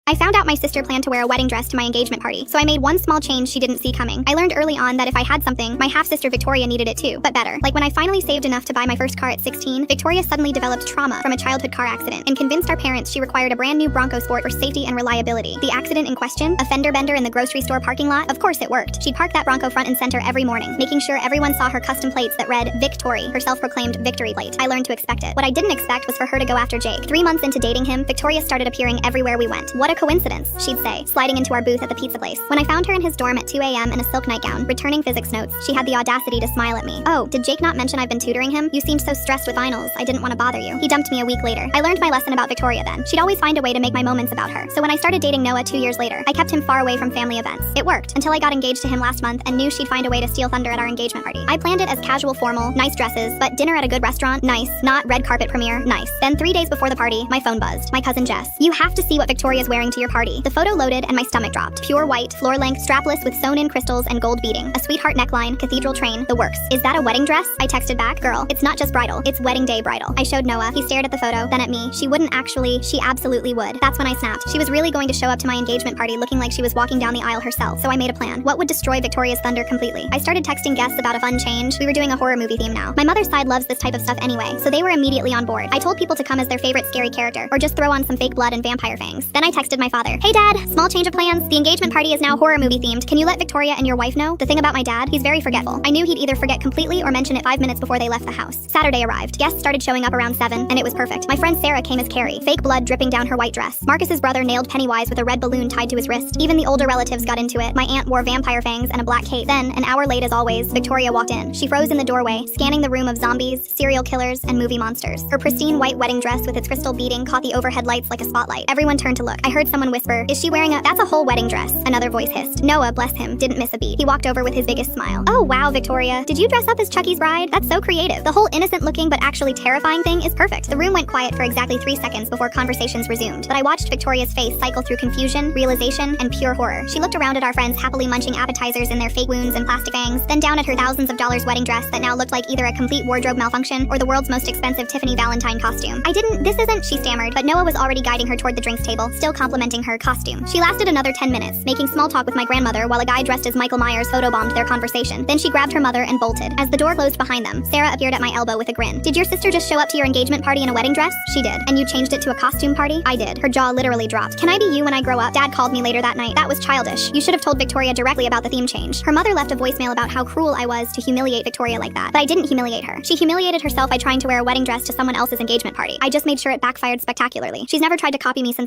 I found out my sister planned to wear a wedding dress to my engagement party, so I made one small change she didn't see coming. I learned early on that if I had something, my half-sister Victoria needed it too, but better. Like when I finally saved enough to buy my first car at 16, Victoria suddenly developed trauma from a childhood car accident and convinced our parents she required a brand new Bronco Sport for safety and reliability. The accident in question, a fender bender in the grocery store parking lot, of course it worked. She'd park that Bronco front and center every morning, making sure everyone saw her custom plates that read Victory, her self-proclaimed victory plate. I learned to expect it. What I didn't expect was for her to go after Jake. 3 months into dating him, Victoria started appearing everywhere we went. What a coincidence, she'd say, sliding into our booth at the pizza place. When I found her in his dorm at 2 a.m. in a silk nightgown, returning physics notes, she had the audacity to smile at me. "Oh, did Jake not mention I've been tutoring him? You seemed so stressed with finals. I didn't want to bother you." He dumped me a week later. I learned my lesson about Victoria then. She'd always find a way to make my moments about her. So when I started dating Noah 2 years later, I kept him far away from family events. It worked, until I got engaged to him last month and knew she'd find a way to steal thunder at our engagement party. I planned it as casual formal, nice dresses, but dinner at a good restaurant, nice. Not red carpet premiere, nice. Then 3 days before the party, my phone buzzed. My cousin Jess. "You have to see what Victoria's wearing to your party." The photo loaded and my stomach dropped. Pure white, floor-length, strapless with sewn-in crystals and gold beading. A sweetheart neckline, cathedral train, the works. "Is that a wedding dress?" I texted back. "Girl, it's not just bridal, it's wedding day bridal." I showed Noah. He stared at the photo, then at me. She wouldn't actually, she absolutely would. That's when I snapped. She was really going to show up to my engagement party looking like she was walking down the aisle herself, so I made a plan. What would destroy Victoria's thunder completely? I started texting guests about a fun change. We were doing a horror movie theme now. My mother's side loves this type of stuff anyway, so they were immediately on board. I told people to come as their favorite scary character, or just throw on some fake blood and vampire fangs. Then I texted my father. "Hey Dad, small change of plans. The engagement party is now horror movie themed. Can you let Victoria and your wife know?" The thing about my dad, he's very forgetful. I knew he'd either forget completely or mention it 5 minutes before they left the house. Saturday arrived. Guests started showing up around 7, and it was perfect. My friend Sarah came as Carrie, fake blood dripping down her white dress. Marcus's brother nailed Pennywise with a red balloon tied to his wrist. Even the older relatives got into it. My aunt wore vampire fangs and a black cape. Then, an hour late as always, Victoria walked in. She froze in the doorway, scanning the room of zombies, serial killers, and movie monsters. Her pristine white wedding dress with its crystal beading caught the overhead lights like a spotlight. Everyone turned to look. I heard someone whisper, "Is she wearing a—" "That's a whole wedding dress," another voice hissed. Noah, bless him, didn't miss a beat. He walked over with his biggest smile. "Oh wow, Victoria, did you dress up as Chucky's bride? That's so creative." The whole innocent looking but actually terrifying thing is perfect. The room went quiet for exactly 3 seconds before conversations resumed, but I watched Victoria's face cycle through confusion, realization, and pure horror. She looked around at our friends happily munching appetizers in their fake wounds and plastic fangs, then down at her thousands of dollars wedding dress that now looked like either a complete wardrobe malfunction or the world's most expensive Tiffany Valentine costume. "This isn't," she stammered, but Noah was already guiding her toward the drinks table, still complimenting her costume. She lasted another 10 minutes, making small talk with my grandmother while a guy dressed as Michael Myers photobombed their conversation. Then she grabbed her mother and bolted. As the door closed behind them, Sarah appeared at my elbow with a grin. "Did your sister just show up to your engagement party in a wedding dress?" "She did." "And you changed it to a costume party?" "I did." Her jaw literally dropped. "Can I be you when I grow up?" Dad called me later that night. "That was childish. You should have told Victoria directly about the theme change." Her mother left a voicemail about how cruel I was to humiliate Victoria like that. But I didn't humiliate her. She humiliated herself by trying to wear a wedding dress to someone else's engagement party. I just made sure it backfired spectacularly. She's never tried to copy me since